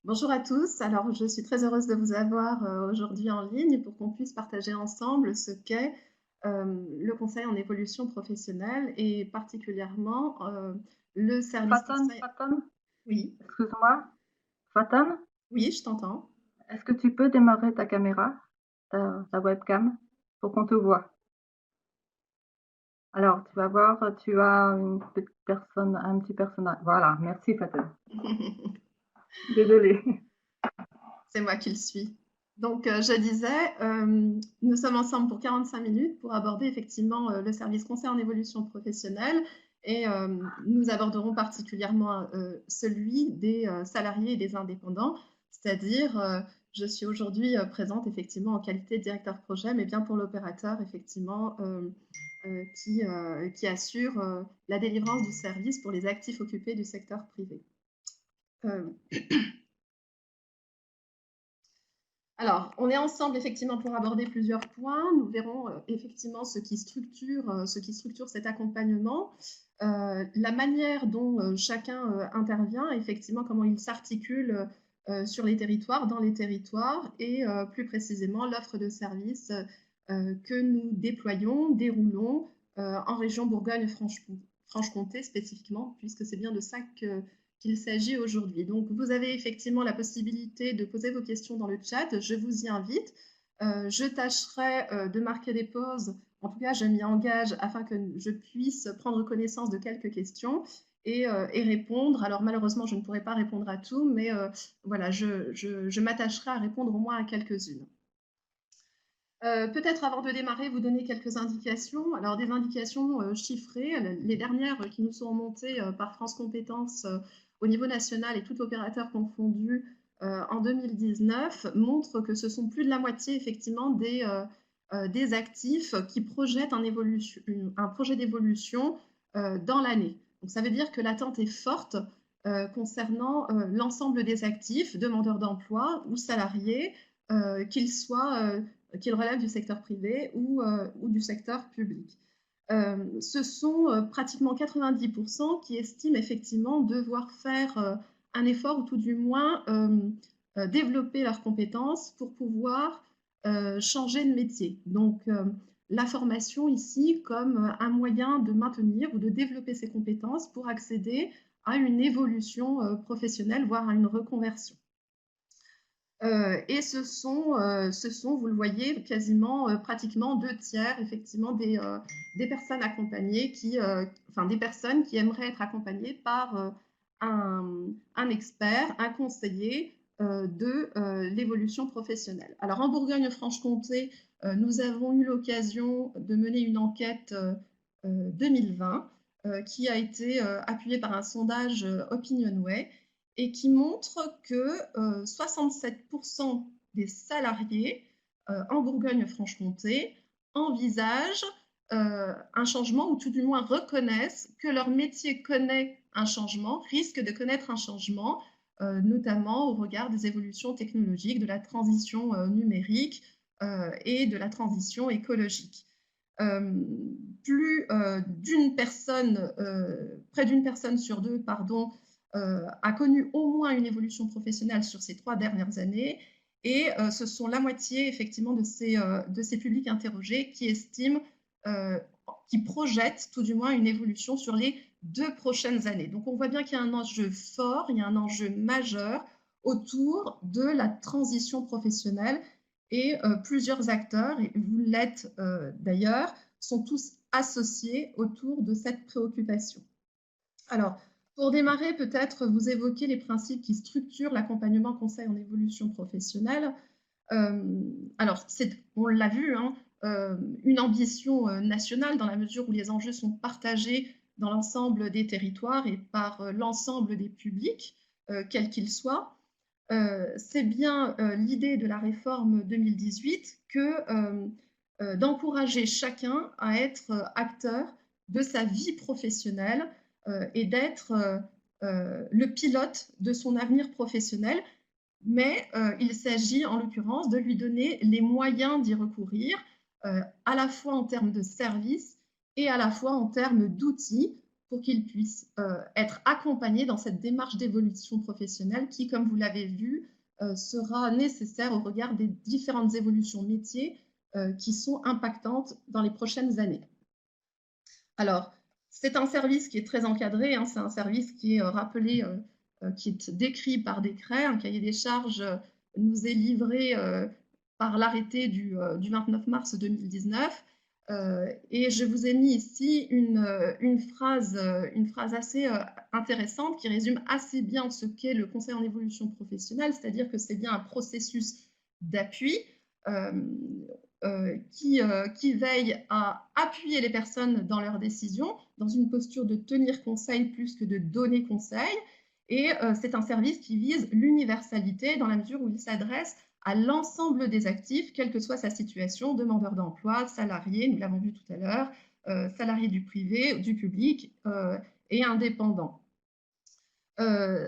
Bonjour à tous. Alors, je suis très heureuse de vous avoir aujourd'hui en ligne pour qu'on puisse partager ensemble ce qu'est le conseil en évolution professionnelle et particulièrement le service Faton, conseil. Faton, Oui, excuse-moi. Faton, oui, je t'entends. est-ce que tu peux démarrer ta caméra, ta webcam, pour qu'on te voit? Alors, tu vas voir, tu as une petite personne, un petit personnage. Voilà, merci Faton. Désolée. C'est moi qui le suis. Donc, je disais, nous sommes ensemble pour 45 minutes pour aborder effectivement le service conseil en évolution professionnelle et nous aborderons particulièrement celui des salariés et des indépendants, c'est-à-dire, je suis aujourd'hui présente effectivement en qualité de directeur projet, mais bien pour l'opérateur effectivement qui assure la délivrance du service pour les actifs occupés du secteur privé. Euh, Alors, on est ensemble effectivement pour aborder plusieurs points. Nous verrons effectivement ce qui structure cet accompagnement, la manière dont chacun intervient, effectivement comment il s'articule sur les territoires, dans les territoires, et plus précisément l'offre de services que nous déployons, déroulons en région Bourgogne-Franche-Comté spécifiquement, puisque c'est bien de ça qu'il s'agit aujourd'hui. Donc, vous avez effectivement la possibilité de poser vos questions dans le chat. Je vous y invite. Je tâcherai de marquer des pauses. En tout cas, je m'y engage afin que je puisse prendre connaissance de quelques questions et répondre. Alors, malheureusement, je ne pourrai pas répondre à tout, mais voilà, je m'attacherai à répondre au moins à quelques-unes. Peut-être avant de démarrer, vous donner quelques indications. Alors, des indications chiffrées. Les dernières qui nous sont remontées par France Compétences au niveau national et tout opérateur confondu en 2019 montrent que ce sont plus de la moitié, effectivement, des actifs qui projettent un projet d'évolution dans l'année. Donc, ça veut dire que l'attente est forte concernant l'ensemble des actifs, demandeurs d'emploi ou salariés, qu'ils soient qu'ils relèvent du secteur privé ou du secteur public. Ce sont pratiquement 90% qui estiment effectivement devoir faire un effort ou tout du moins développer leurs compétences pour pouvoir changer de métier. Donc, la formation ici comme un moyen de maintenir ou de développer ses compétences pour accéder à une évolution professionnelle, voire à une reconversion. Et ce sont, vous le voyez, quasiment, pratiquement 2 tiers, effectivement, des personnes accompagnées enfin, des personnes qui aimeraient être accompagnées par un expert, un conseiller de l'évolution professionnelle. Alors, en Bourgogne-Franche-Comté, nous avons eu l'occasion de mener une enquête 2020 qui a été appuyée par un sondage Opinionway et qui montre que 67% des salariés en Bourgogne-Franche-Comté envisagent un changement ou tout du moins reconnaissent que leur métier connaît un changement, risque de connaître un changement, notamment au regard des évolutions technologiques, de la transition numérique et de la transition écologique. Près d'une personne sur deux, pardon, a connu au moins une évolution professionnelle sur ces 3 dernières années. Et ce sont la moitié, effectivement, de ces publics interrogés qui estiment, qui projettent tout du moins une évolution sur les 2 prochaines années. Donc, on voit bien qu'il y a un enjeu fort, il y a un enjeu majeur autour de la transition professionnelle et plusieurs acteurs, et vous l'êtes d'ailleurs, sont tous associés autour de cette préoccupation. Alors, pour démarrer, peut-être vous évoquer les principes qui structurent l'accompagnement conseil en évolution professionnelle. Alors, on l'a vu, hein, une ambition nationale dans la mesure où les enjeux sont partagés dans l'ensemble des territoires et par l'ensemble des publics, quels qu'ils soient. C'est bien l'idée de la réforme 2018 que d'encourager chacun à être acteur de sa vie professionnelle et d'être le pilote de son avenir professionnel. Mais il s'agit en l'occurrence de lui donner les moyens d'y recourir, à la fois en termes de services et à la fois en termes d'outils pour qu'ils puissent être accompagnés dans cette démarche d'évolution professionnelle qui, comme vous l'avez vu, sera nécessaire au regard des différentes évolutions métiers qui sont impactantes dans les prochaines années. Alors, c'est un service qui est très encadré, hein, c'est un service qui est rappelé, qui est décrit par décret. Un cahier des charges nous est livré par l'arrêté du 29 mars 2019. Et je vous ai mis ici une phrase assez intéressante qui résume assez bien ce qu'est le conseil en évolution professionnelle, c'est-à-dire que c'est bien un processus d'appui qui veille à appuyer les personnes dans leurs décisions, dans une posture de tenir conseil plus que de donner conseil. Et c'est un service qui vise l'universalité dans la mesure où il s'adresse à l'ensemble des actifs, quelle que soit sa situation, demandeur d'emploi, salarié, nous l'avons vu tout à l'heure, salarié du privé, du public et indépendant.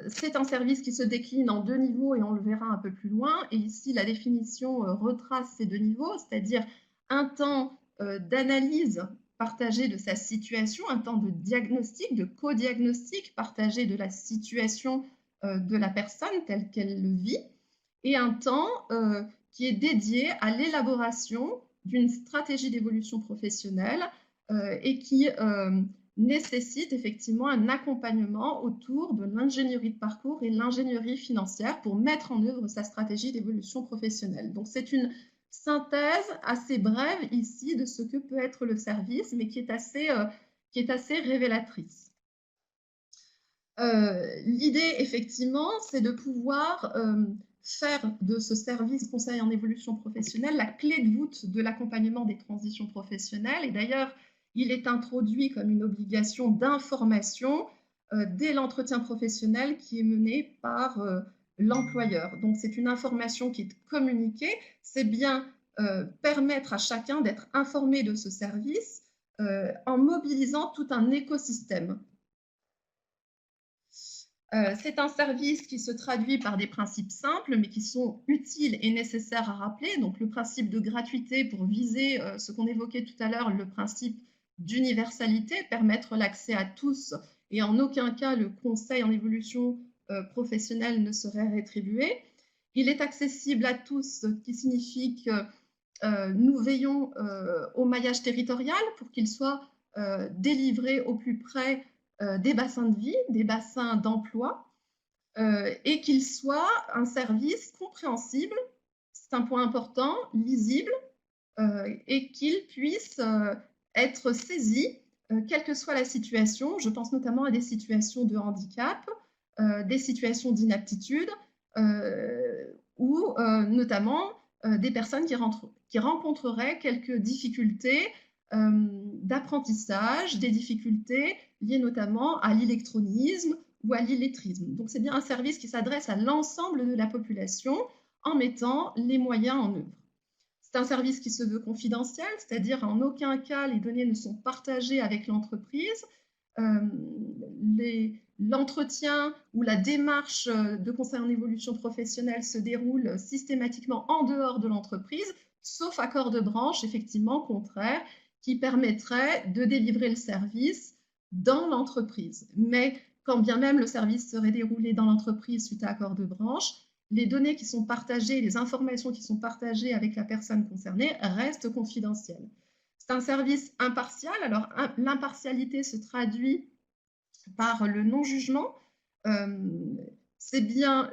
C'est un service qui se décline en deux niveaux et on le verra un peu plus loin. Et ici, la définition retrace ces deux niveaux, c'est-à-dire un temps d'analyse partagé de sa situation, un temps de diagnostic, de co-diagnostic partagé de la situation de la personne telle qu'elle le vit, et un temps qui est dédié à l'élaboration d'une stratégie d'évolution professionnelle et qui nécessite effectivement un accompagnement autour de l'ingénierie de parcours et l'ingénierie financière pour mettre en œuvre sa stratégie d'évolution professionnelle. Donc c'est une synthèse assez brève ici de ce que peut être le service, mais qui est assez révélatrice. L'idée, effectivement, c'est de pouvoir faire de ce service conseil en évolution professionnelle la clé de voûte de l'accompagnement des transitions professionnelles. Et d'ailleurs, il est introduit comme une obligation d'information dès l'entretien professionnel qui est mené par l'employeur. Donc, c'est une information qui est communiquée. C'est bien permettre à chacun d'être informé de ce service en mobilisant tout un écosystème. C'est un service qui se traduit par des principes simples, mais qui sont utiles et nécessaires à rappeler. Donc, le principe de gratuité pour viser ce qu'on évoquait tout à l'heure, le principe d'universalité, permettre l'accès à tous et en aucun cas le conseil en évolution professionnelle ne serait rétribué. Il est accessible à tous, ce qui signifie que nous veillons au maillage territorial pour qu'il soit délivré au plus près des bassins de vie, des bassins d'emploi, et qu'il soit un service compréhensible, c'est un point important, lisible, et qu'il puisse être saisi, quelle que soit la situation. Je pense notamment à des situations de handicap, des situations d'inaptitude, ou notamment des personnes qui rencontreraient quelques difficultés d'apprentissage, des difficultés liées notamment à l'illectronisme ou à l'illettrisme. Donc c'est bien un service qui s'adresse à l'ensemble de la population en mettant les moyens en œuvre. C'est un service qui se veut confidentiel, c'est-à-dire en aucun cas les données ne sont partagées avec l'entreprise. L'entretien ou la démarche de conseil en évolution professionnelle se déroule systématiquement en dehors de l'entreprise, sauf accord de branche, effectivement, contraire, qui permettrait de délivrer le service dans l'entreprise. Mais quand bien même le service serait déroulé dans l'entreprise suite à accord de branche, les données qui sont partagées, les informations qui sont partagées avec la personne concernée restent confidentielles. C'est un service impartial. Alors, l'impartialité se traduit par le non-jugement. C'est bien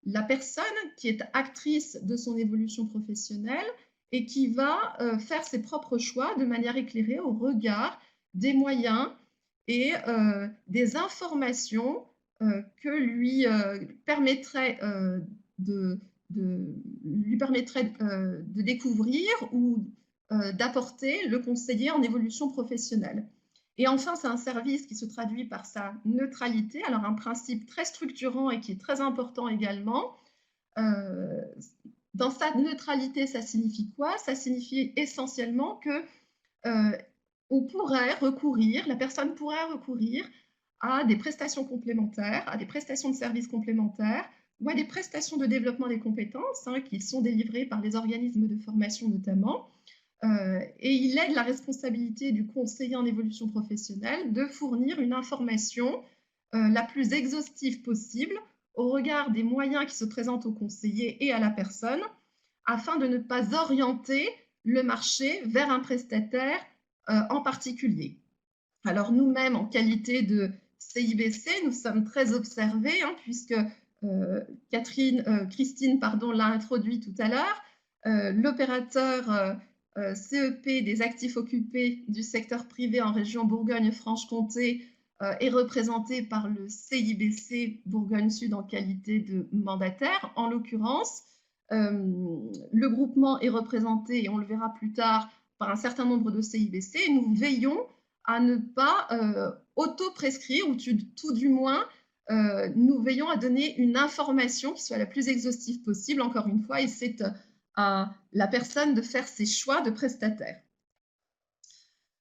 la personne qui est actrice de son évolution professionnelle et qui va faire ses propres choix de manière éclairée au regard des moyens et des informations que lui permettraient de découvrir ou d'apporter le conseiller en évolution professionnelle. Et enfin, c'est un service qui se traduit par sa neutralité. Alors, un principe très structurant et qui est très important également. Dans sa neutralité, ça signifie quoi? Ça signifie essentiellement que la personne pourrait recourir à des prestations complémentaires, à des prestations de services complémentaires ou à des prestations de développement des compétences qui sont délivrées par les organismes de formation notamment, Et il lègue la responsabilité du conseiller en évolution professionnelle de fournir une information la plus exhaustive possible au regard des moyens qui se présentent au conseiller et à la personne, afin de ne pas orienter le marché vers un prestataire en particulier. Alors nous-mêmes, en qualité de CIBC, nous sommes très observés, hein, puisque Christine l'a introduit tout à l'heure. L'opérateur CEP des actifs occupés du secteur privé en région Bourgogne-Franche-Comté est représenté par le CIBC Bourgogne-Sud en qualité de mandataire. En l'occurrence, le groupement est représenté, et on le verra plus tard, par un certain nombre de CIBC. Et nous veillons à ne pas auto-prescrire, ou tout du moins, nous veillons à donner une information qui soit la plus exhaustive possible, encore une fois, et c'est à la personne de faire ses choix de prestataire.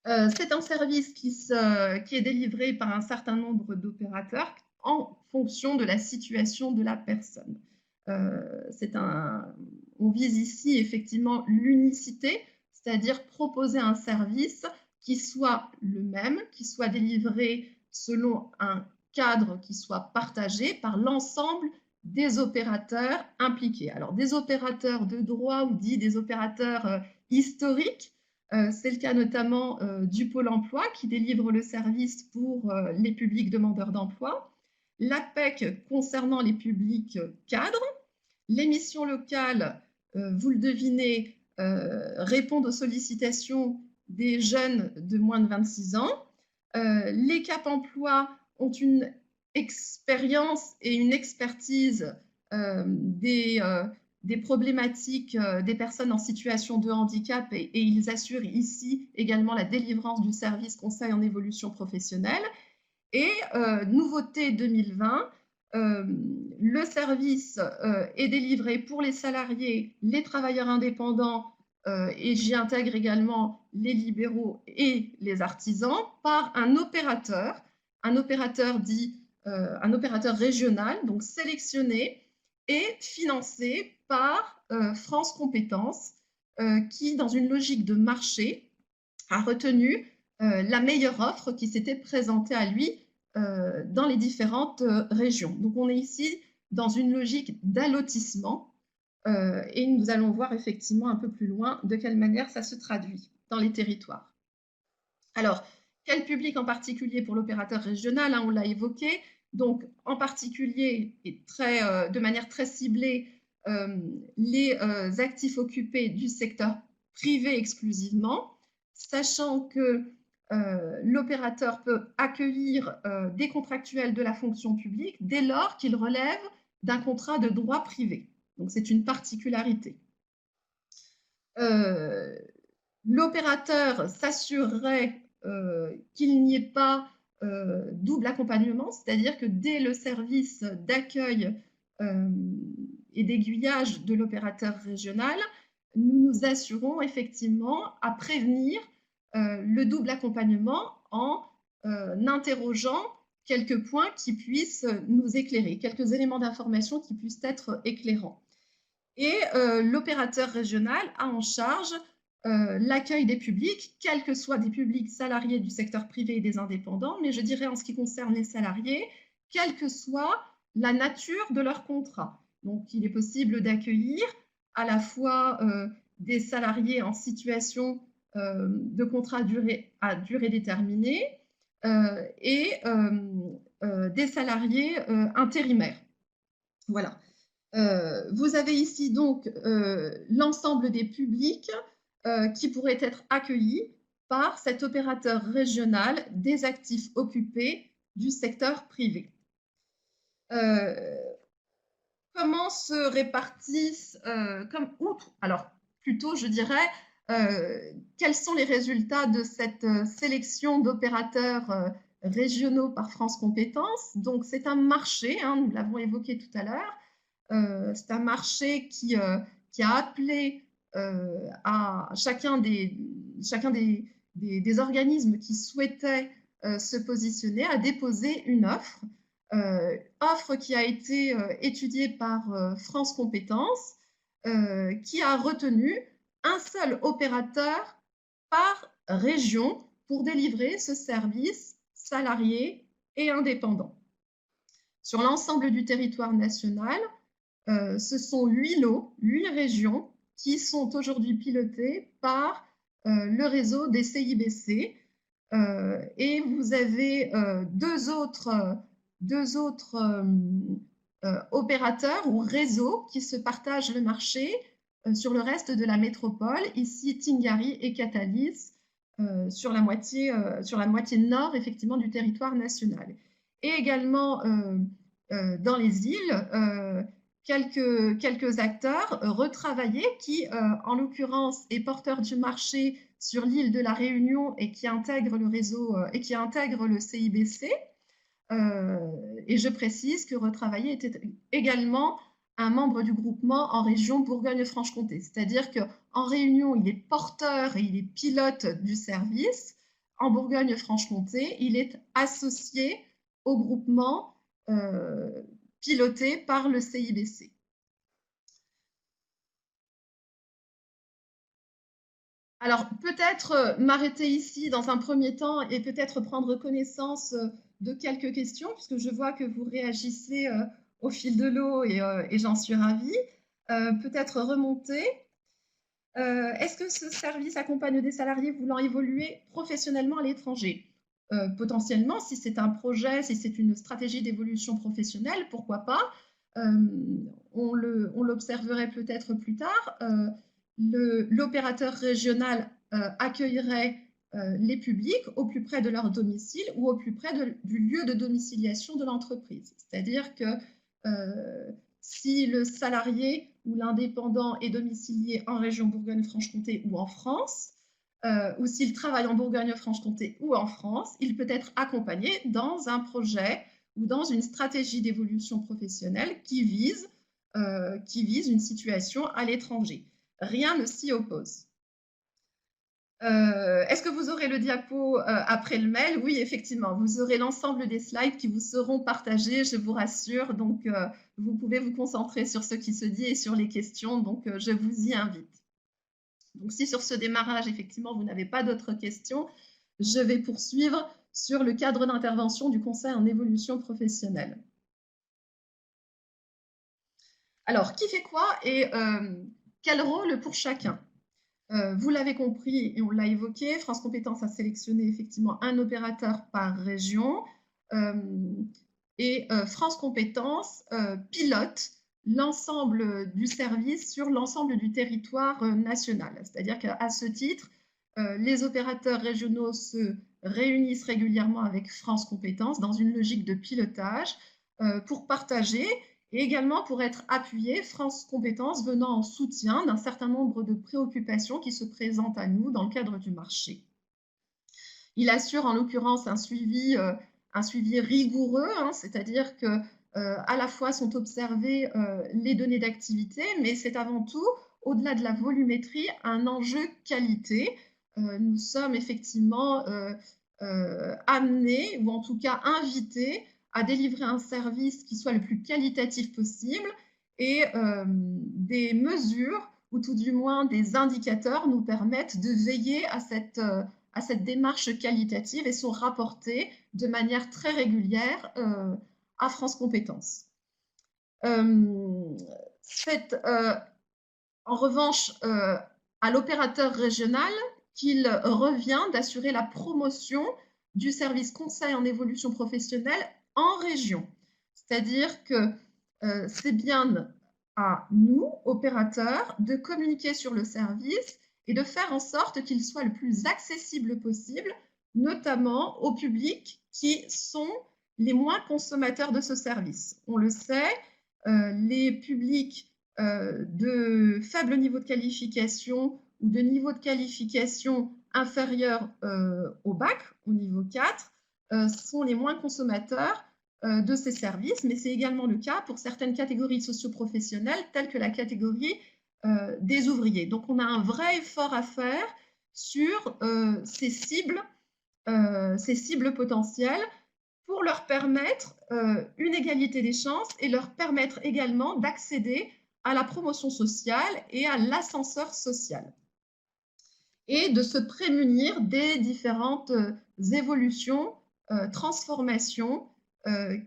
C'est un service qui est délivré par un certain nombre d'opérateurs en fonction de la situation de la personne. On vise ici effectivement l'unicité, c'est-à-dire proposer un service qui soit le même, qui soit délivré selon un cadre qui soit partagé par l'ensemble des opérateurs impliqués. Alors, des opérateurs de droit ou dits des opérateurs historiques, c'est le cas notamment du Pôle emploi qui délivre le service pour les publics demandeurs d'emploi, l'APEC concernant les publics cadres, les missions locales, vous le devinez, répondent aux sollicitations des jeunes de moins de 26 ans. Les Cap Emploi ont une expérience et une expertise des problématiques des personnes en situation de handicap et ils assurent ici également la délivrance du service conseil en évolution professionnelle. Et nouveauté 2020, le service est délivré pour les salariés, les travailleurs indépendants, et j'y intègre également les libéraux et les artisans, par un opérateur régional, donc sélectionné et financé par France Compétences, qui, dans une logique de marché, a retenu la meilleure offre qui s'était présentée à lui dans les différentes régions. Donc on est ici dans une logique d'allotissement et nous allons voir effectivement un peu plus loin de quelle manière ça se traduit dans les territoires. Alors, quel public en particulier pour l'opérateur régional, hein, on l'a évoqué, donc en particulier et de manière très ciblée, les actifs occupés du secteur privé exclusivement, sachant que l'opérateur peut accueillir des contractuels de la fonction publique dès lors qu'il relève d'un contrat de droit privé. Donc c'est une particularité. L'opérateur s'assurerait qu'il n'y ait pas double accompagnement, c'est-à-dire que dès le service d'accueil et d'aiguillage de l'opérateur régional, nous nous assurons effectivement à prévenir le double accompagnement en interrogeant quelques points qui puissent nous éclairer, quelques éléments d'information qui puissent être éclairants. Et l'opérateur régional a en charge l'accueil des publics, quels que soient des publics salariés du secteur privé et des indépendants, mais je dirais en ce qui concerne les salariés, quelle que soit la nature de leur contrat. Donc, il est possible d'accueillir à la fois des salariés en situation de contrat à durée déterminée et des salariés intérimaires. Voilà. Vous avez ici donc l'ensemble des publics qui pourraient être accueillis par cet opérateur régional des actifs occupés du secteur privé. Comment se répartissent, alors plutôt je dirais, quels sont les résultats de cette sélection d'opérateurs régionaux par France Compétences? Donc c'est un marché, hein, nous l'avons évoqué tout à l'heure, c'est un marché qui a appelé à chacun des organismes qui souhaitaient se positionner à déposer une offre qui a été étudiée par France Compétences, qui a retenu un seul opérateur par région pour délivrer ce service salarié et indépendant. Sur l'ensemble du territoire national, ce sont 8 lots, 8 régions qui sont aujourd'hui pilotées par le réseau des CIBC. Et vous avez deux autres opérateurs ou réseaux qui se partagent le marché sur le reste de la métropole, ici Tingari et Catalyse, sur la moitié nord effectivement du territoire national. Et également dans les îles, quelques acteurs retravaillés qui, en l'occurrence, est porteur du marché sur l'île de la Réunion et qui intègre le réseau et qui intègre le CIBC. Et je précise que Retravailler était également un membre du groupement en région Bourgogne-Franche-Comté. C'est-à-dire qu'en Réunion, il est porteur et il est pilote du service. En Bourgogne-Franche-Comté, il est associé au groupement piloté par le CIBC. Alors, peut-être m'arrêter ici dans un premier temps et peut-être prendre connaissance de quelques questions, puisque je vois que vous réagissez au fil de l'eau et j'en suis ravie. Peut-être remonter. Est-ce que ce service accompagne des salariés voulant évoluer professionnellement à l'étranger? Potentiellement, si c'est un projet, si c'est une stratégie d'évolution professionnelle, pourquoi pas? On l'observerait peut-être plus tard. L'opérateur régional accueillerait les publics au plus près de leur domicile ou au plus près du lieu de domiciliation de l'entreprise. C'est-à-dire que si le salarié ou l'indépendant est domicilié en région Bourgogne-Franche-Comté ou en France, ou s'il travaille en Bourgogne-Franche-Comté ou en France, il peut être accompagné dans un projet ou dans une stratégie d'évolution professionnelle qui vise une situation à l'étranger. Rien ne s'y oppose. Est-ce que vous aurez le diapo après le mail? Oui, effectivement, vous aurez l'ensemble des slides qui vous seront partagés, je vous rassure. Donc, vous pouvez vous concentrer sur ce qui se dit et sur les questions. Donc, je vous y invite. Donc, si sur ce démarrage, effectivement, vous n'avez pas d'autres questions, je vais poursuivre sur le cadre d'intervention du Conseil en évolution professionnelle. Alors, qui fait quoi et quel rôle pour chacun? Vous l'avez compris et on l'a évoqué, France Compétences a sélectionné effectivement un opérateur par région et France Compétences pilote l'ensemble du service sur l'ensemble du territoire national. C'est-à-dire qu'à ce titre, les opérateurs régionaux se réunissent régulièrement avec France Compétences dans une logique de pilotage pour partager et également pour être appuyés, France Compétences venant en soutien d'un certain nombre de préoccupations qui se présentent à nous dans le cadre du marché. Il assure en l'occurrence un suivi rigoureux, hein, c'est-à-dire que à la fois sont observées les données d'activité, mais c'est avant tout, au-delà de la volumétrie, un enjeu qualité. Nous sommes effectivement amenés, ou en tout cas invités, à délivrer un service qui soit le plus qualitatif possible et des mesures, ou tout du moins des indicateurs, nous permettent de veiller à cette démarche qualitative et sont rapportés de manière très régulière à France Compétences. C'est en revanche à l'opérateur régional qu'il revient d'assurer la promotion du service conseil en évolution professionnelle en région. C'est-à-dire que c'est bien à nous, opérateurs, de communiquer sur le service et de faire en sorte qu'il soit le plus accessible possible, notamment aux publics qui sont les moins consommateurs de ce service. On le sait, les publics de faible niveau de qualification ou de niveau de qualification inférieur au bac, au niveau 4, sont les moins consommateurs de ces services, mais c'est également le cas pour certaines catégories socio-professionnelles telles que la catégorie des ouvriers. Donc on a un vrai effort à faire sur ces cibles potentielles pour leur permettre une égalité des chances et leur permettre également d'accéder à la promotion sociale et à l'ascenseur social. et de se prémunir des différentes évolutions, transformations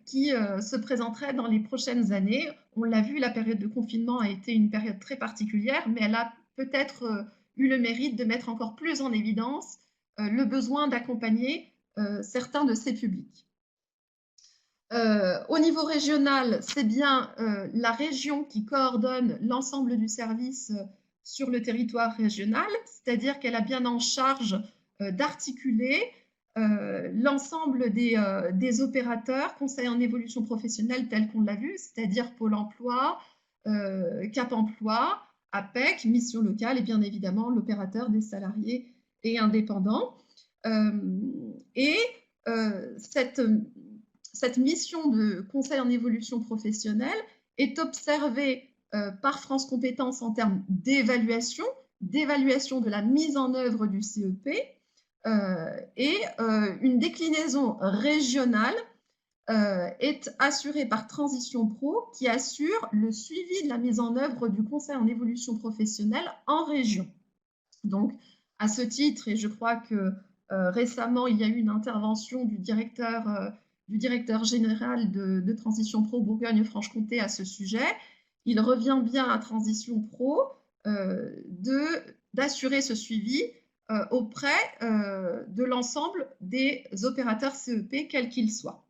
qui se présenteraient dans les prochaines années. On l'a vu, la période de confinement a été une période très particulière, mais elle a peut-être eu le mérite de mettre encore plus en évidence le besoin d'accompagner certains de ces publics. Au niveau régional, c'est bien la région qui coordonne l'ensemble du service sur le territoire régional, c'est-à-dire qu'elle a bien en charge d'articuler l'ensemble des opérateurs, conseils en évolution professionnelle tels qu'on l'a vu, c'est-à-dire Pôle emploi, Cap emploi, APEC, mission locale et bien évidemment l'opérateur des salariés et indépendants. Et cette mission de conseil en évolution professionnelle est observée par France Compétences en termes d'évaluation de la mise en œuvre du CEP et une déclinaison régionale est assurée par Transition Pro qui assure le suivi de la mise en œuvre du conseil en évolution professionnelle en région. Donc, à ce titre, et je crois que récemment, il y a eu une intervention du directeur général de Transition Pro Bourgogne-Franche-Comté à ce sujet, il revient bien à Transition Pro d'assurer ce suivi auprès de l'ensemble des opérateurs CEP, quels qu'ils soient.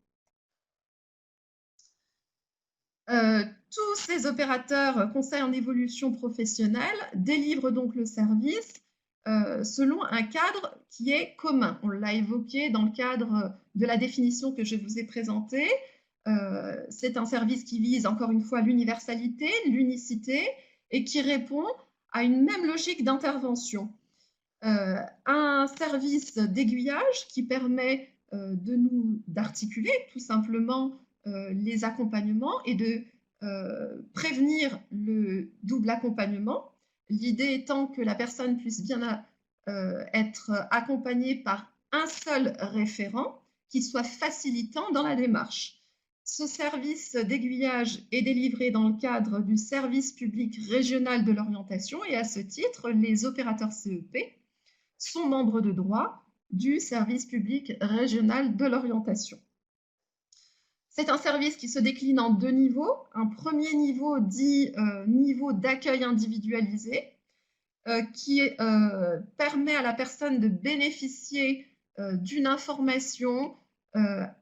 Tous ces opérateurs conseils en évolution professionnelle délivrent donc le service selon un cadre qui est commun. On l'a évoqué dans le cadre de la définition que je vous ai présentée. C'est un service qui vise encore une fois l'universalité, l'unicité et qui répond à une même logique d'intervention. Un service d'aiguillage qui permet d'articuler tout simplement les accompagnements et de prévenir le double accompagnement. L'idée étant que la personne puisse bien être accompagnée par un seul référent qui soit facilitant dans la démarche. Ce service d'aiguillage est délivré dans le cadre du service public régional de l'orientation et à ce titre, les opérateurs CEP sont membres de droit du service public régional de l'orientation. C'est un service qui se décline en deux niveaux. Un premier niveau dit niveau d'accueil individualisé, qui permet à la personne de bénéficier d'une information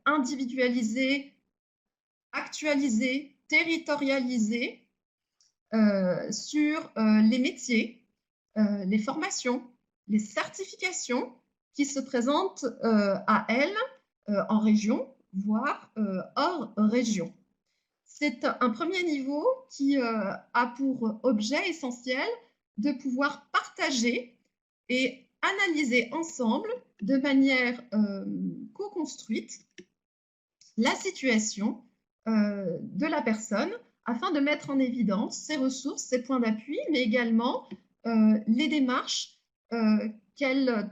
individualisée, actualisée, territorialisée sur les métiers, les formations, les certifications qui se présentent à elle en région, voire hors région. C'est un premier niveau qui a pour objet essentiel de pouvoir partager et analyser ensemble de manière co-construite la situation de la personne afin de mettre en évidence ses ressources, ses points d'appui, mais également les démarches qu'elle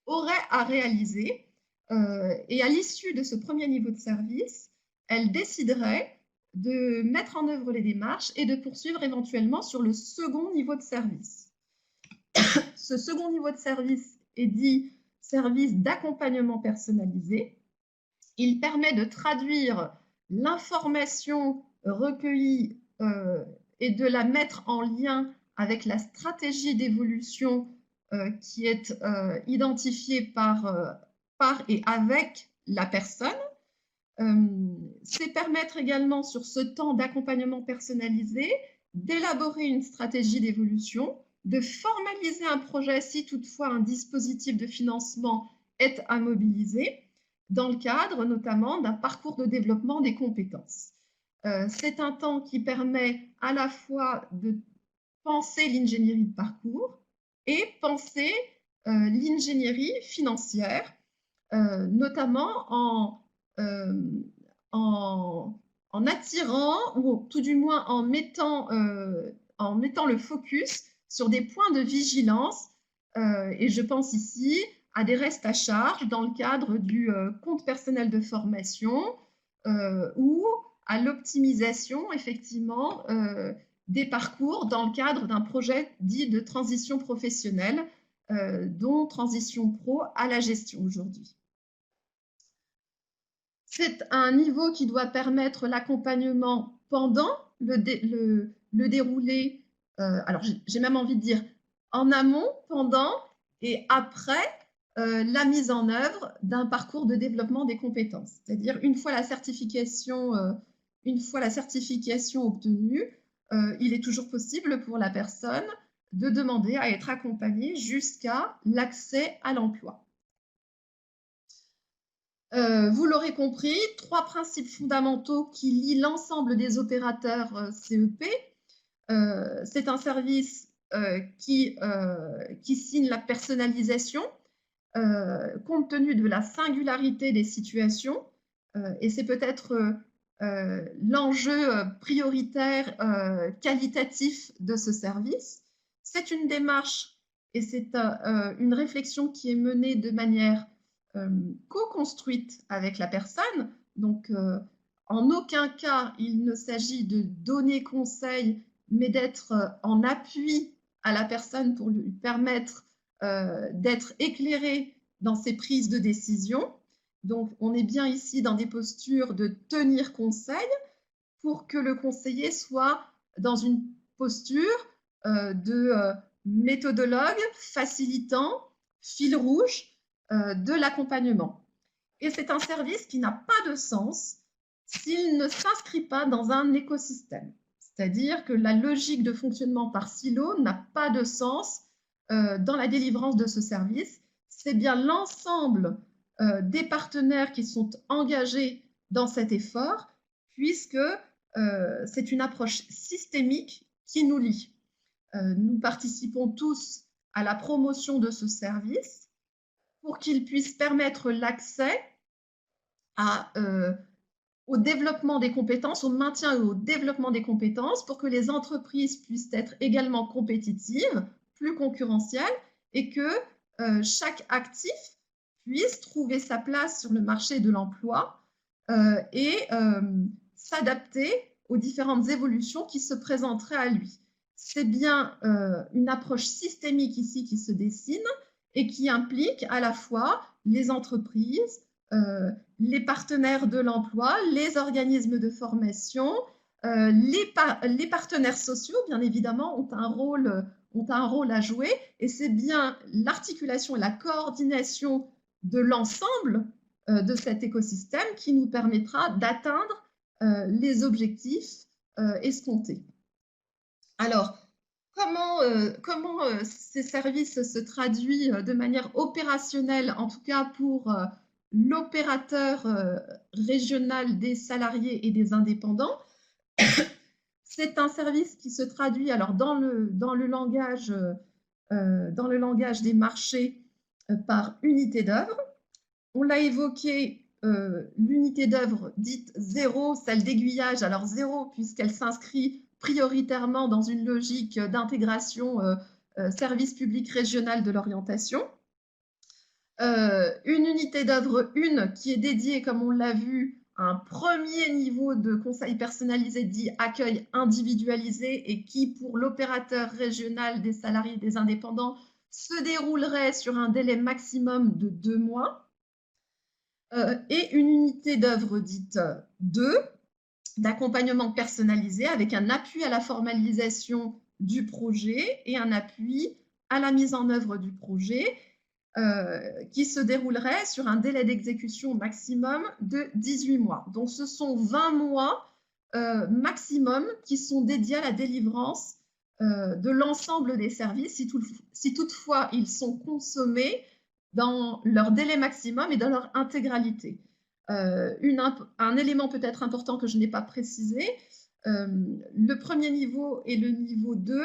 aurait à réaliser. Et à l'issue de ce premier niveau de service, elle déciderait de mettre en œuvre les démarches et de poursuivre éventuellement sur le second niveau de service. Ce second niveau de service est dit service d'accompagnement personnalisé. Il permet de traduire l'information recueillie et de la mettre en lien avec la stratégie d'évolution qui est identifiée par et avec la personne. C'est permettre également sur ce temps d'accompagnement personnalisé d'élaborer une stratégie d'évolution, de formaliser un projet si toutefois un dispositif de financement est à mobiliser, dans le cadre notamment d'un parcours de développement des compétences. C'est un temps qui permet à la fois de penser l'ingénierie de parcours et penser l'ingénierie financière, notamment en attirant, ou tout du moins en mettant le focus sur des points de vigilance, et je pense ici à des restes à charge dans le cadre du compte personnel de formation ou à l'optimisation effectivement des parcours dans le cadre d'un projet dit de transition professionnelle dont Transition Pro à la gestion aujourd'hui. C'est un niveau qui doit permettre l'accompagnement pendant le déroulé, alors j'ai même envie de dire en amont, pendant et après la mise en œuvre d'un parcours de développement des compétences. C'est-à-dire une fois la certification obtenue, il est toujours possible pour la personne de demander à être accompagnée jusqu'à l'accès à l'emploi. Vous l'aurez compris, 3 principes fondamentaux qui lient l'ensemble des opérateurs CEP. C'est un service qui signe la personnalisation compte tenu de la singularité des situations, et c'est peut-être l'enjeu prioritaire qualitatif de ce service. C'est une démarche et c'est une réflexion qui est menée de manière co-construite avec la personne. Donc, en aucun cas, il ne s'agit de donner conseil, mais d'être en appui à la personne pour lui permettre d'être éclairée dans ses prises de décision. Donc, on est bien ici dans des postures de tenir conseil pour que le conseiller soit dans une posture de méthodologue facilitant, fil rouge de l'accompagnement. Et c'est un service qui n'a pas de sens s'il ne s'inscrit pas dans un écosystème. C'est-à-dire que la logique de fonctionnement par silo n'a pas de sens dans la délivrance de ce service. C'est bien l'ensemble des partenaires qui sont engagés dans cet effort, puisque c'est une approche systémique qui nous lie. Nous participons tous à la promotion de ce service pour qu'il puisse permettre l'accès au développement des compétences, au maintien et au développement des compétences, pour que les entreprises puissent être également compétitives, plus concurrentielles, et que chaque actif puisse trouver sa place sur le marché de l'emploi et s'adapter aux différentes évolutions qui se présenteraient à lui. C'est bien une approche systémique ici qui se dessine et qui implique à la fois les entreprises, les partenaires de l'emploi, les organismes de formation, les partenaires sociaux, bien évidemment, ont un rôle à jouer, et c'est bien l'articulation et la coordination de l'ensemble de cet écosystème qui nous permettra d'atteindre les objectifs escomptés. Alors, comment ces services se traduisent de manière opérationnelle, en tout cas pour l'opérateur régional des salariés et des indépendants? C'est un service qui se traduit alors dans le langage des marchés par unité d'œuvre. On l'a évoqué, l'unité d'œuvre dite 0, celle d'aiguillage, alors 0 puisqu'elle s'inscrit prioritairement dans une logique d'intégration service public régional de l'orientation. Une unité d'œuvre 1 qui est dédiée, comme on l'a vu, à un premier niveau de conseil personnalisé dit accueil individualisé et qui, pour l'opérateur régional des salariés et des indépendants, se déroulerait sur un délai maximum de 2 mois. Et une unité d'œuvre dite 2, d'accompagnement personnalisé avec un appui à la formalisation du projet et un appui à la mise en œuvre du projet qui se déroulerait sur un délai d'exécution maximum de 18 mois. Donc, ce sont 20 mois maximum qui sont dédiés à la délivrance de l'ensemble des services, si toutefois ils sont consommés dans leur délai maximum et dans leur intégralité. Un élément peut-être important que je n'ai pas précisé, le premier niveau et le niveau 2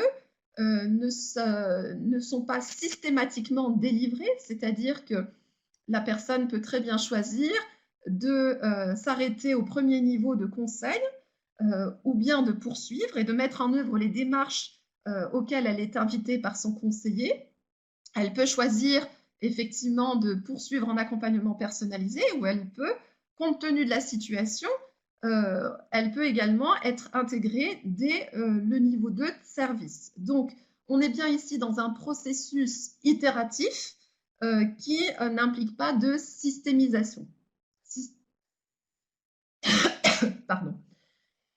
ne sont pas systématiquement délivrés, c'est-à-dire que la personne peut très bien choisir de s'arrêter au premier niveau de conseil ou bien de poursuivre et de mettre en œuvre les démarches auxquelles elle est invitée par son conseiller. Elle peut choisir effectivement de poursuivre en accompagnement personnalisé ou elle peut, compte tenu de la situation, elle peut également être intégrée dès le niveau 2 de service. Donc, on est bien ici dans un processus itératif qui n'implique pas de systémisation. Pardon.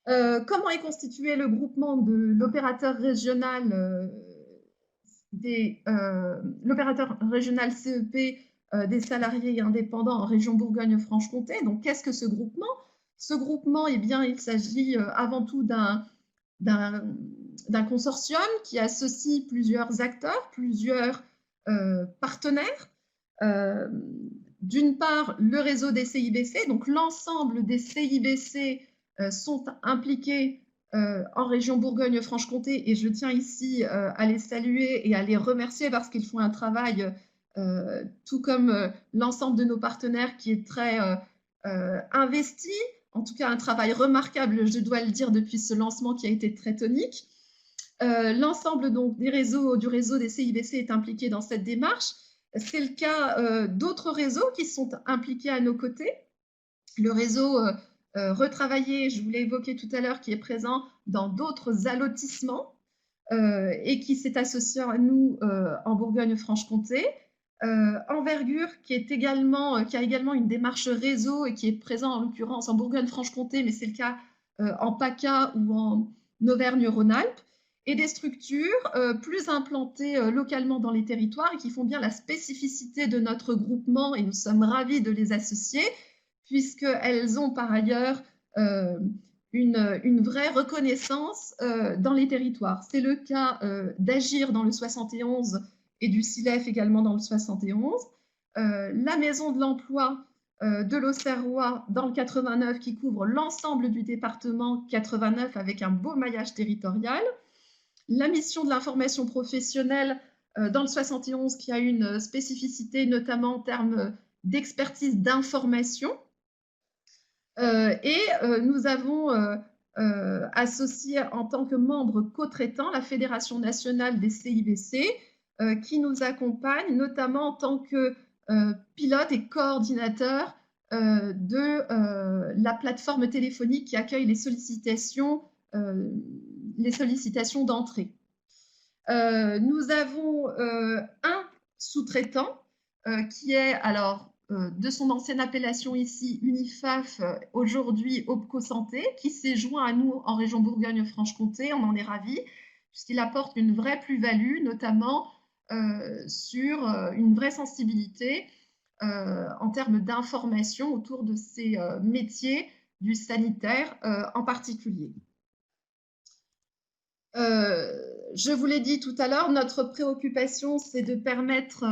Comment est constitué le groupement de l'opérateur régional l'opérateur régional CEP des salariés indépendants en région Bourgogne-Franche-Comté? Donc, qu'est-ce que ce groupement? Ce groupement, eh bien, il s'agit avant tout d'un consortium qui associe plusieurs acteurs, plusieurs partenaires. D'une part, le réseau des CIBC, donc l'ensemble des CIBC sont impliqués en région Bourgogne-Franche-Comté et je tiens ici à les saluer et à les remercier parce qu'ils font un travail, tout comme l'ensemble de nos partenaires, qui est très investi, en tout cas un travail remarquable, je dois le dire, depuis ce lancement qui a été très tonique. L'ensemble donc du réseau des CIBC est impliqué dans cette démarche. C'est le cas d'autres réseaux qui sont impliqués à nos côtés. Le réseau retravaillé, je vous l'ai évoqué tout à l'heure, qui est présent dans d'autres allotissements et qui s'est associé à nous en Bourgogne-Franche-Comté. Envergure, qui a également une démarche réseau et qui est présent en l'occurrence en Bourgogne-Franche-Comté, mais c'est le cas en PACA ou en Auvergne-Rhône-Alpes, et des structures plus implantées localement dans les territoires et qui font bien la spécificité de notre groupement, et nous sommes ravis de les associer, puisqu'elles ont par ailleurs une vraie reconnaissance dans les territoires. C'est le cas d'Agir dans le 71 et du CILEF également dans le 71, la Maison de l'Emploi de l'Auxerrois dans le 89 qui couvre l'ensemble du département 89 avec un beau maillage territorial, la mission de l'information professionnelle dans le 71 qui a une spécificité notamment en termes d'expertise d'information. Nous avons associé en tant que membre co-traitant la Fédération nationale des CIBC qui nous accompagne notamment en tant que pilote et coordinateur de la plateforme téléphonique qui accueille les sollicitations d'entrée. Nous avons un sous-traitant qui est, alors, de son ancienne appellation ici, Unifaf, aujourd'hui OPCO Santé, qui s'est joint à nous en région Bourgogne-Franche-Comté. On en est ravis, puisqu'il apporte une vraie plus-value, notamment sur une vraie sensibilité en termes d'information autour de ces métiers du sanitaire en particulier. Je vous l'ai dit tout à l'heure, notre préoccupation, c'est de permettre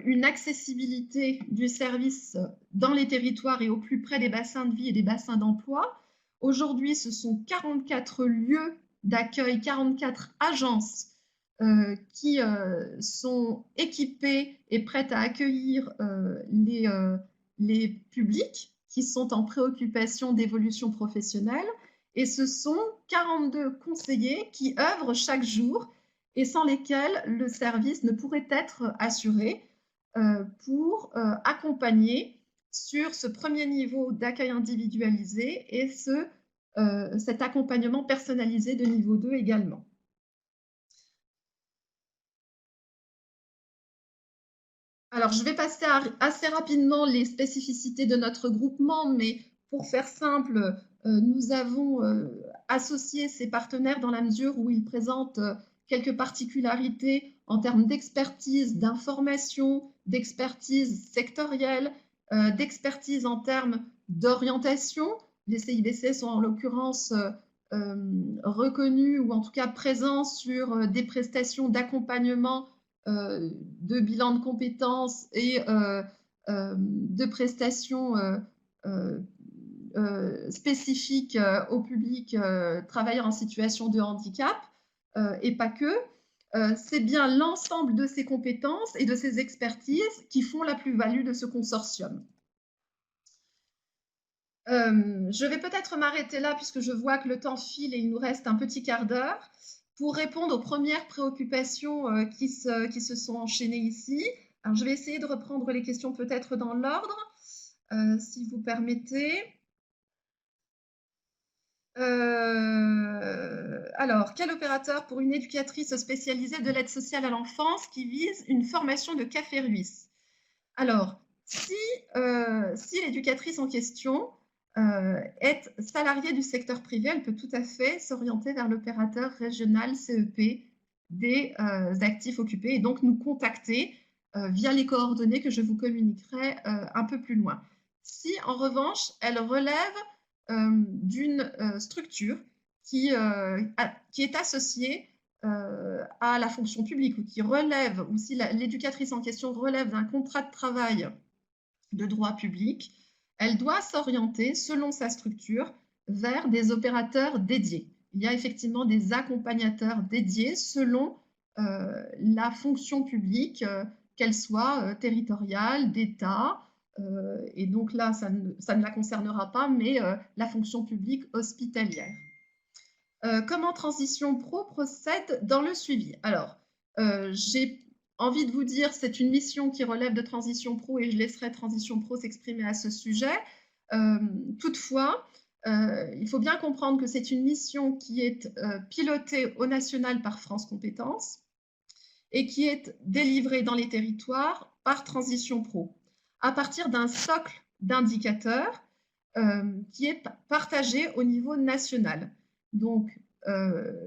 une accessibilité du service dans les territoires et au plus près des bassins de vie et des bassins d'emploi. Aujourd'hui, ce sont 44 lieux d'accueil, 44 agences qui sont équipées et prêtes à accueillir les publics qui sont en préoccupation d'évolution professionnelle. Et ce sont 42 conseillers qui œuvrent chaque jour et sans lesquels le service ne pourrait être assuré pour accompagner sur ce premier niveau d'accueil individualisé et cet accompagnement personnalisé de niveau 2 également. Alors, je vais passer assez rapidement les spécificités de notre groupement, mais pour faire simple, nous avons associé ces partenaires dans la mesure où ils présentent quelques particularités en termes d'expertise, d'information, d'expertise sectorielle, d'expertise en termes d'orientation. Les CIBC sont en l'occurrence reconnus ou en tout cas présents sur des prestations d'accompagnement de bilan de compétences et de prestations spécifiques au public travailleurs en situation de handicap et pas que. C'est bien l'ensemble de ces compétences et de ces expertises qui font la plus-value de ce consortium. Je vais peut-être m'arrêter là puisque je vois que le temps file et il nous reste un petit quart d'heure pour répondre aux premières préoccupations qui se sont enchaînées ici. Alors, je vais essayer de reprendre les questions peut-être dans l'ordre, si vous permettez. Alors, quel opérateur pour une éducatrice spécialisée de l'aide sociale à l'enfance qui vise une formation de CAFERUIS? Alors, si l'éducatrice en question est salariée du secteur privé, elle peut tout à fait s'orienter vers l'opérateur régional CEP des actifs occupés et donc nous contacter via les coordonnées que je vous communiquerai un peu plus loin. Si en revanche, elle relève d'une structure qui est associée à la fonction publique ou qui relève, ou si l'éducatrice en question relève d'un contrat de travail de droit public, elle doit s'orienter, selon sa structure, vers des opérateurs dédiés. Il y a effectivement des accompagnateurs dédiés selon la fonction publique, qu'elle soit territoriale, d'État, et donc là, ça ne la concernera pas, mais la fonction publique hospitalière. Comment Transition Pro procède dans le suivi? Alors, j'ai envie de vous dire, c'est une mission qui relève de Transition Pro et je laisserai Transition Pro s'exprimer à ce sujet. Toutefois, il faut bien comprendre que c'est une mission qui est pilotée au national par France Compétences et qui est délivrée dans les territoires par Transition Pro, à partir d'un socle d'indicateurs qui est partagé au niveau national. Donc,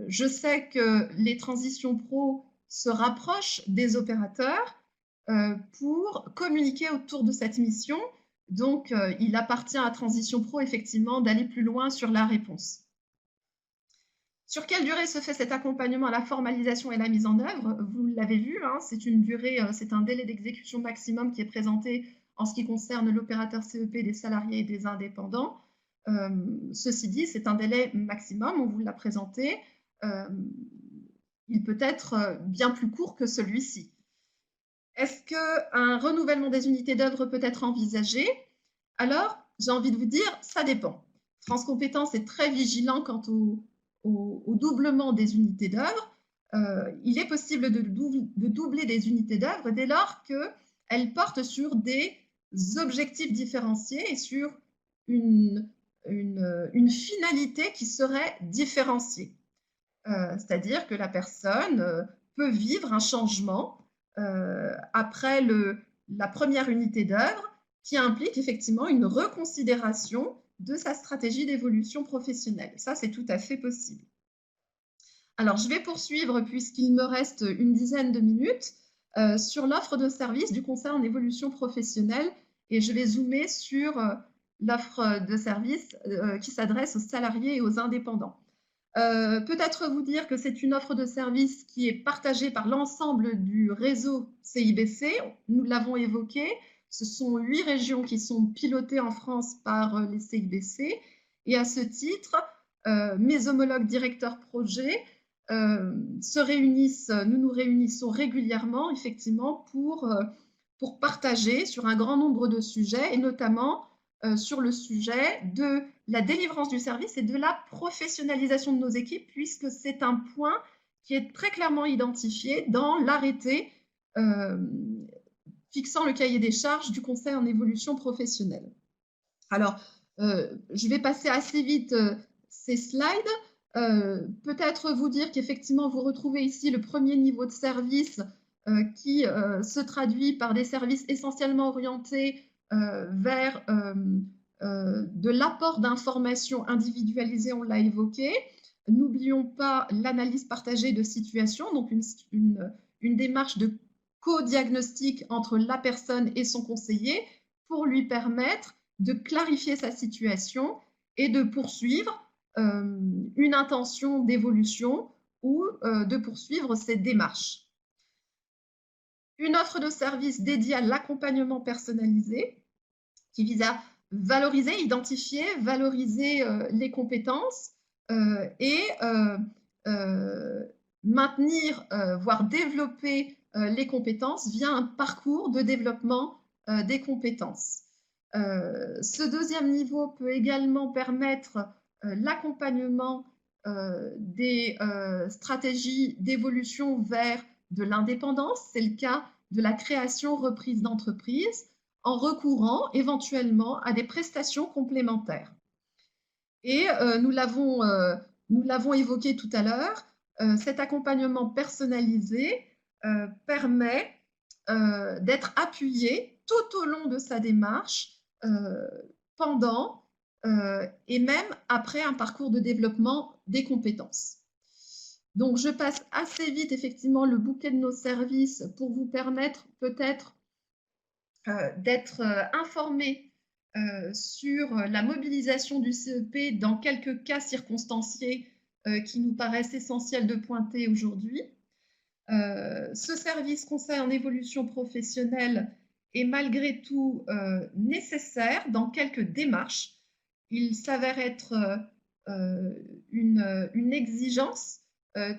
je sais que les transitions pro se rapprochent des opérateurs pour communiquer autour de cette mission. Donc, il appartient à Transition Pro, effectivement, d'aller plus loin sur la réponse. Sur quelle durée se fait cet accompagnement à la formalisation et la mise en œuvre? Vous l'avez vu, hein, c'est une durée, c'est un délai d'exécution maximum qui est présenté en ce qui concerne l'opérateur CEP des salariés et des indépendants. Ceci dit, c'est un délai maximum, on vous l'a présenté. Il peut être bien plus court que celui-ci. Est-ce qu'un renouvellement des unités d'œuvre peut être envisagé? Alors, j'ai envie de vous dire, ça dépend. France Compétences est très vigilant quant au doublement des unités d'œuvre. Il est possible de doubler des unités d'œuvre dès lors qu'elles portent sur des objectifs différenciés et sur une finalité qui serait différenciée. C'est-à-dire que la personne peut vivre un changement après la première unité d'œuvre qui implique effectivement une reconsidération de sa stratégie d'évolution professionnelle. Ça, c'est tout à fait possible. Alors, je vais poursuivre puisqu'il me reste une dizaine de minutes sur l'offre de service du conseil en évolution professionnelle et je vais zoomer sur l'offre de service qui s'adresse aux salariés et aux indépendants. Peut-être vous dire que c'est une offre de service qui est partagée par l'ensemble du réseau CIBC. Nous l'avons évoqué. Ce sont 8 régions qui sont pilotées en France par les CIBC. Et à ce titre, mes homologues directeurs projets nous nous réunissons régulièrement, effectivement, pour partager sur un grand nombre de sujets, et notamment sur le sujet de la délivrance du service et de la professionnalisation de nos équipes, puisque c'est un point qui est très clairement identifié dans l'arrêté fixant le cahier des charges du conseil en évolution professionnelle. Alors, je vais passer assez vite ces slides. Peut-être vous dire qu'effectivement, vous retrouvez ici le premier niveau de service qui se traduit par des services essentiellement orientés vers de l'apport d'informations individualisées, on l'a évoqué. N'oublions pas l'analyse partagée de situation, donc une démarche de co-diagnostic entre la personne et son conseiller pour lui permettre de clarifier sa situation et de poursuivre une intention d'évolution ou de poursuivre ses démarches. Une offre de service dédiée à l'accompagnement personnalisé qui vise à valoriser, identifier, valoriser les compétences et maintenir, voire développer les compétences via un parcours de développement des compétences. Ce deuxième niveau peut également permettre l'accompagnement des stratégies d'évolution vers de l'indépendance. C'est le cas de la création-reprise d'entreprise en recourant éventuellement à des prestations complémentaires. Et nous l'avons Nous l'avons évoqué tout à l'heure, cet accompagnement personnalisé permet d'être appuyé tout au long de sa démarche, pendant et même après un parcours de développement des compétences. Donc, je passe assez vite, effectivement, le bouquet de nos services pour vous permettre peut-être d'être informé sur la mobilisation du CEP dans quelques cas circonstanciés qui nous paraissent essentiels de pointer aujourd'hui. Ce service conseil en évolution professionnelle est malgré tout nécessaire dans quelques démarches. Il s'avère être une exigence,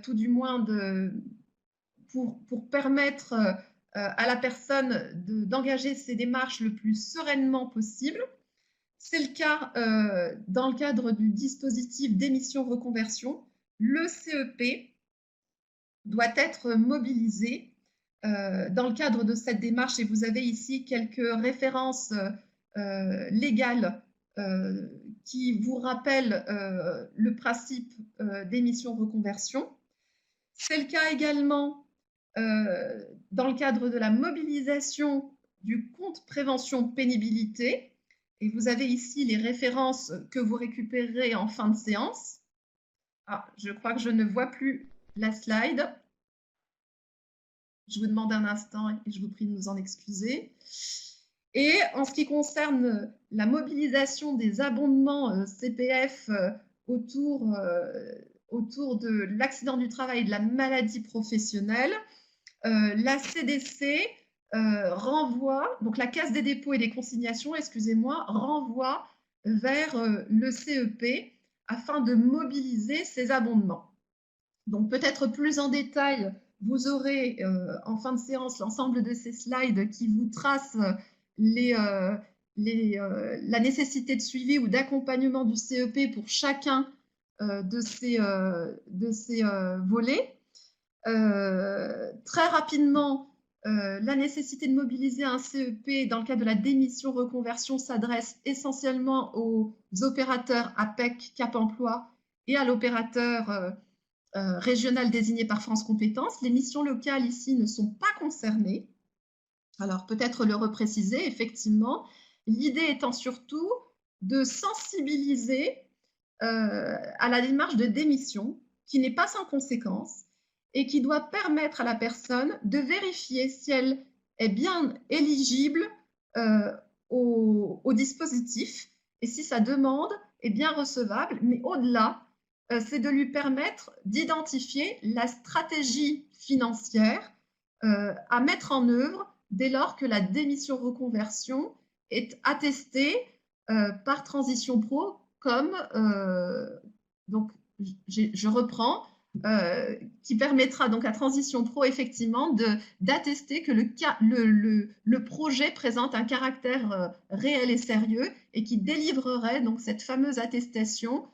tout du moins pour permettre à la personne d'engager ses démarches le plus sereinement possible. C'est le cas dans le cadre du dispositif d'émission reconversion. Le CEP doit être mobilisé dans le cadre de cette démarche, et vous avez ici quelques références légales qui vous rappellent le principe d'émission reconversion. C'est le cas également dans le cadre de la mobilisation du compte prévention pénibilité, et vous avez ici les références que vous récupérerez en fin de séance. Ah, je crois que je ne vois plus la slide. Je vous demande un instant et je vous prie de nous en excuser. Et en ce qui concerne la mobilisation des abondements CPF autour de l'accident du travail et de la maladie professionnelle, la CDC renvoie, donc la Caisse des dépôts et des consignations, excusez-moi, renvoie vers le CEP afin de mobiliser ces abondements. Donc peut-être plus en détail, vous aurez en fin de séance l'ensemble de ces slides qui vous tracent la nécessité de suivi ou d'accompagnement du CEP pour chacun de ces volets. Très rapidement, la nécessité de mobiliser un CEP dans le cadre de la démission reconversion s'adresse essentiellement aux opérateurs APEC Cap Emploi et à l'opérateur régional désigné par France Compétences. Les missions locales ici ne sont pas concernées. Alors peut-être le repréciser, effectivement, l'idée étant surtout de sensibiliser à la démarche de démission qui n'est pas sans conséquence et qui doit permettre à la personne de vérifier si elle est bien éligible au dispositif et si sa demande est bien recevable, mais au-delà, c'est de lui permettre d'identifier la stratégie financière à mettre en œuvre dès lors que la démission reconversion est attestée par Transition Pro comme, donc je reprends, qui permettra donc à Transition Pro effectivement d'attester que le projet présente un caractère réel et sérieux et qui délivrerait donc cette fameuse attestation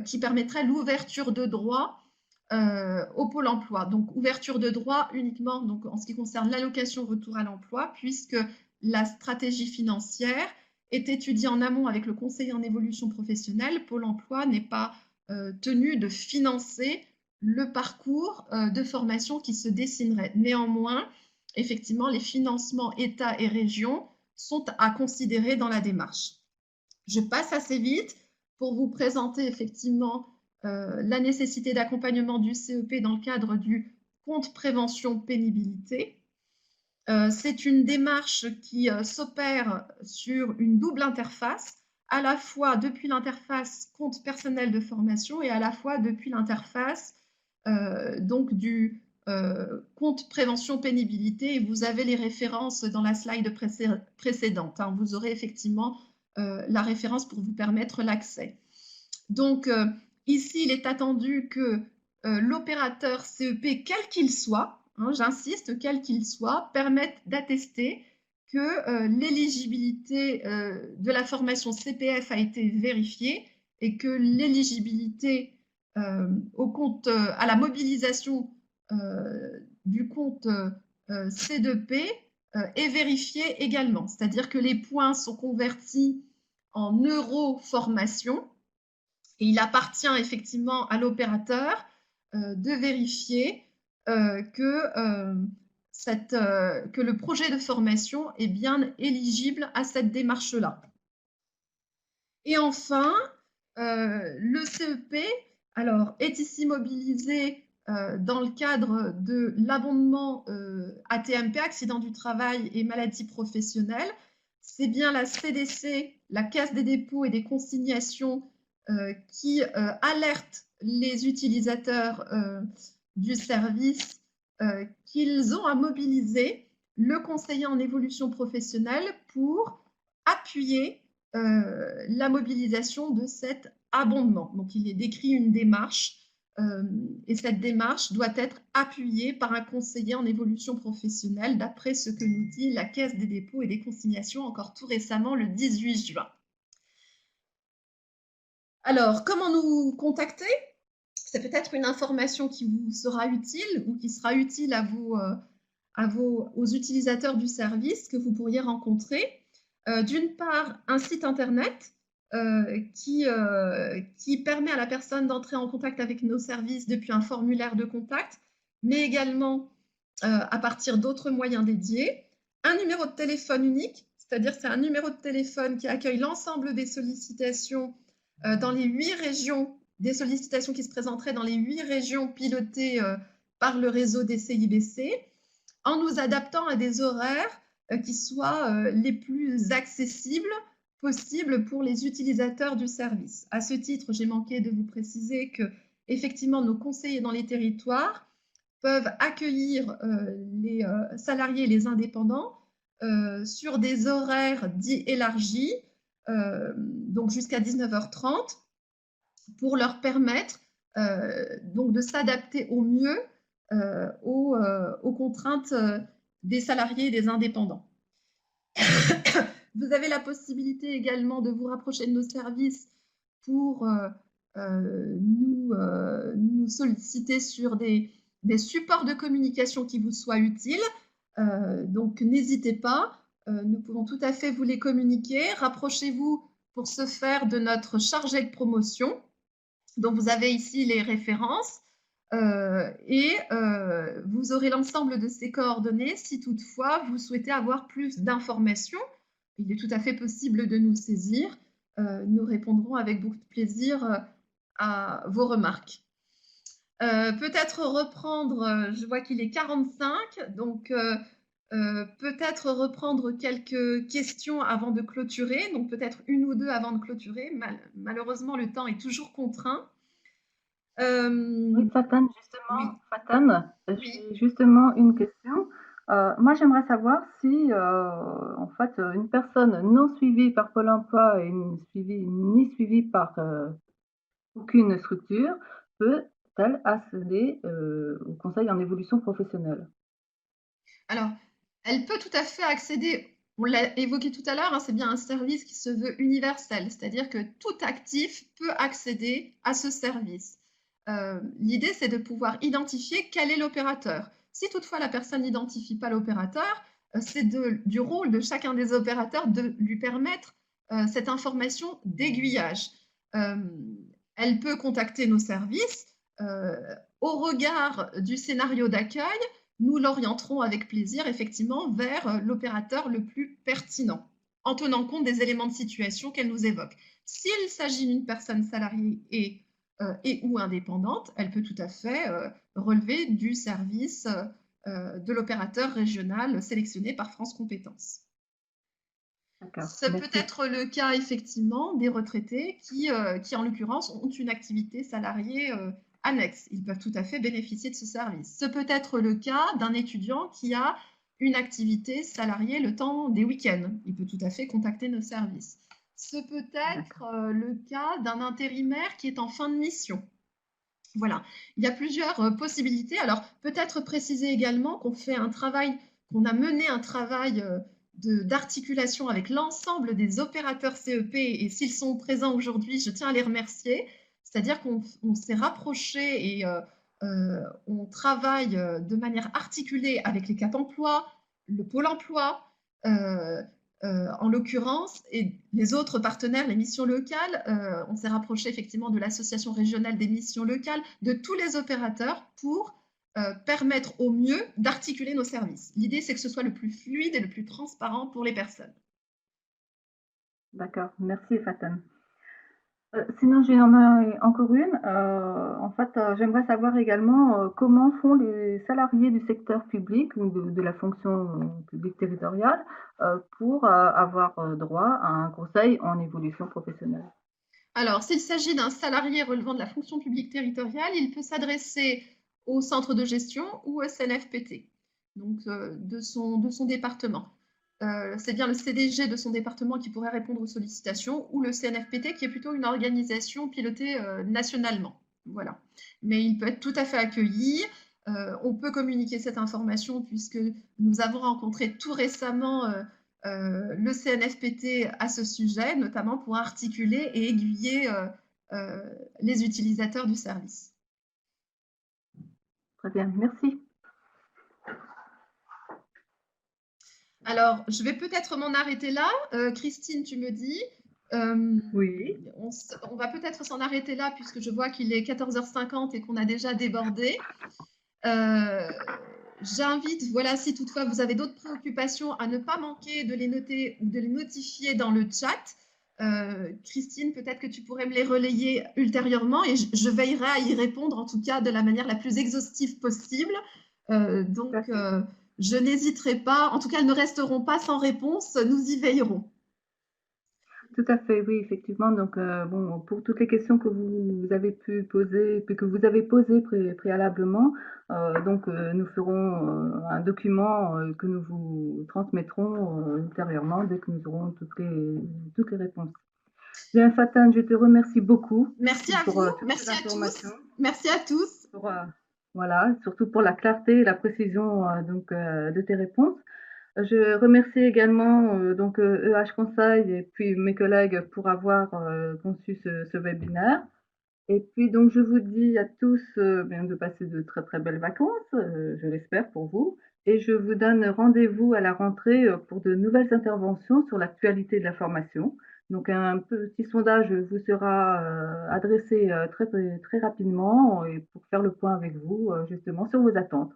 qui permettrait l'ouverture de droit au Pôle emploi. Donc, ouverture de droit uniquement donc, en ce qui concerne l'allocation retour à l'emploi, puisque la stratégie financière est étudiée en amont avec le conseiller en évolution professionnelle. Pôle emploi n'est pas tenu de financer le parcours de formation qui se dessinerait. Néanmoins, effectivement, les financements État et région sont à considérer dans la démarche. Je passe assez vite pour vous présenter effectivement la nécessité d'accompagnement du CEP dans le cadre du compte prévention pénibilité. C'est une démarche qui s'opère sur une double interface, à la fois depuis l'interface compte personnel de formation et à la fois depuis l'interface donc du compte prévention pénibilité. Et vous avez les références dans la slide précédente. Hein. Vous aurez effectivement la référence pour vous permettre l'accès. Donc, ici, il est attendu que l'opérateur CEP, quel qu'il soit, hein, j'insiste, quel qu'il soit, permette d'attester que l'éligibilité de la formation CPF a été vérifiée et que l'éligibilité à la mobilisation du compte C2P est vérifiée également. C'est-à-dire que les points sont convertis en euros formation Et il appartient effectivement à l'opérateur de vérifier que le projet de formation est bien éligible à cette démarche-là. Et enfin, le CEP est ici mobilisé dans le cadre de l'abondement AT-MP, accident du travail et maladie professionnelle. C'est bien la CDC, la Caisse des dépôts et des consignations, qui alerte les utilisateurs du service qu'ils ont à mobiliser le conseiller en évolution professionnelle pour appuyer la mobilisation de cet abondement. Donc, il est décrit une démarche et cette démarche doit être appuyée par un conseiller en évolution professionnelle, d'après ce que nous dit la Caisse des dépôts et des consignations, encore tout récemment, le 18 juin. Alors, comment nous contacter? C'est peut-être une information qui vous sera utile ou qui sera utile aux utilisateurs du service que vous pourriez rencontrer. D'une part, un site internet qui permet à la personne d'entrer en contact avec nos services depuis un formulaire de contact, mais également à partir d'autres moyens dédiés. Un numéro de téléphone unique, c'est-à-dire c'est un numéro de téléphone qui accueille l'ensemble des sollicitations dans les 8 régions, des sollicitations qui se présenteraient dans les 8 régions pilotées par le réseau des CIBC, en nous adaptant à des horaires qui soient les plus accessibles possibles pour les utilisateurs du service. À ce titre, j'ai manqué de vous préciser que, effectivement, nos conseillers dans les territoires peuvent accueillir les salariés et les indépendants sur des horaires dits élargis, donc jusqu'à 19h30, pour leur permettre donc de s'adapter au mieux aux contraintes des salariés et des indépendants. Vous avez la possibilité également de vous rapprocher de nos services pour nous solliciter sur des supports de communication qui vous soient utiles. Donc n'hésitez pas, nous pouvons tout à fait vous les communiquer. Rapprochez-vous pour ce faire de notre chargé de promotion. Donc vous avez ici les références et vous aurez l'ensemble de ces coordonnées si toutefois vous souhaitez avoir plus d'informations. Il est tout à fait possible de nous saisir. Nous répondrons avec beaucoup de plaisir à vos remarques. Peut-être reprendre, je vois qu'il est 45, donc peut-être reprendre quelques questions avant de clôturer, donc peut-être une ou deux avant de clôturer. Malheureusement, le temps est toujours contraint. Oui, Fatane, justement, Oui. Fatane, Oui. j'ai justement une question. Moi, j'aimerais savoir si, en fait, une personne non suivie par Pôle emploi et ni suivie par aucune structure peut-elle accéder au conseil en évolution professionnelle? Alors, elle peut tout à fait accéder, on l'a évoqué tout à l'heure, hein, c'est bien un service qui se veut universel, c'est-à-dire que tout actif peut accéder à ce service. L'idée, c'est de pouvoir identifier quel est l'opérateur. Si toutefois la personne n'identifie pas l'opérateur, c'est du rôle de chacun des opérateurs de lui permettre cette information d'aiguillage. Elle peut contacter nos services. Au regard du scénario d'accueil, nous l'orienterons avec plaisir effectivement vers l'opérateur le plus pertinent, en tenant compte des éléments de situation qu'elle nous évoque. S'il s'agit d'une personne salariée et ou indépendante, elle peut tout à fait relever du service de l'opérateur régional sélectionné par France Compétences. Ça peut être le cas effectivement des retraités qui en l'occurrence ont une activité salariée annexe. Ils peuvent tout à fait bénéficier de ce service. Ce peut être le cas d'un étudiant qui a une activité salariée le temps des week-ends. Il peut tout à fait contacter nos services. Ce peut être le cas d'un intérimaire qui est en fin de mission. Voilà, il y a plusieurs possibilités. Alors, peut-être préciser également qu'on fait un travail, qu'on a mené un travail d'articulation avec l'ensemble des opérateurs CEP, et s'ils sont présents aujourd'hui, je tiens à les remercier. C'est-à-dire qu'on s'est rapproché et on travaille de manière articulée avec les Cap emploi, le Pôle emploi, En l'occurrence, et les autres partenaires, les missions locales, on s'est rapproché effectivement de l'Association régionale des missions locales, de tous les opérateurs pour permettre au mieux d'articuler nos services. L'idée, c'est que ce soit le plus fluide et le plus transparent pour les personnes. D'accord, merci Faten. Sinon, j'en ai encore une. En fait, j'aimerais savoir également comment font les salariés du secteur public ou de la fonction publique territoriale pour avoir droit à un conseil en évolution professionnelle. Alors, s'il s'agit d'un salarié relevant de la fonction publique territoriale, il peut s'adresser au centre de gestion ou au CNFPT, donc de son département. C'est bien le CDG de son département qui pourrait répondre aux sollicitations, ou le CNFPT qui est plutôt une organisation pilotée nationalement. Voilà. Mais il peut être tout à fait accueilli. On peut communiquer cette information puisque nous avons rencontré tout récemment le CNFPT à ce sujet, notamment pour articuler et aiguiller les utilisateurs du service. Très bien, merci. Alors, je vais peut-être m'en arrêter là. Christine, tu me dis. Oui. On va peut-être s'en arrêter là puisque je vois qu'il est 14h50 et qu'on a déjà débordé. J'invite, voilà, si toutefois vous avez d'autres préoccupations, à ne pas manquer de les noter ou de les notifier dans le chat. Christine, peut-être que tu pourrais me les relayer ultérieurement et je veillerai à y répondre en tout cas de la manière la plus exhaustive possible. Je n'hésiterai pas. En tout cas, elles ne resteront pas sans réponse. Nous y veillerons. Tout à fait, oui, effectivement. Donc, bon, pour toutes les questions que vous avez pu poser, puis que vous avez posées préalablement, nous ferons un document que nous vous transmettrons ultérieurement dès que nous aurons toutes les réponses. Bien, Faten, je te remercie beaucoup. Merci à vous, merci à tous. Merci à tous. Voilà, surtout pour la clarté et la précision de tes réponses. Je remercie également EH Conseil et puis mes collègues pour avoir conçu ce webinaire. Et puis donc je vous dis à tous bien de passer de très très belles vacances, je l'espère pour vous. Et je vous donne rendez-vous à la rentrée pour de nouvelles interventions sur l'actualité de la formation. Donc un petit sondage vous sera adressé très rapidement et pour faire le point avec vous justement sur vos attentes.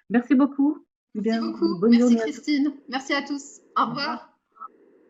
Merci beaucoup. Merci Bien, beaucoup. bonne Merci journée à tous. Christine. Merci à tous. Au revoir.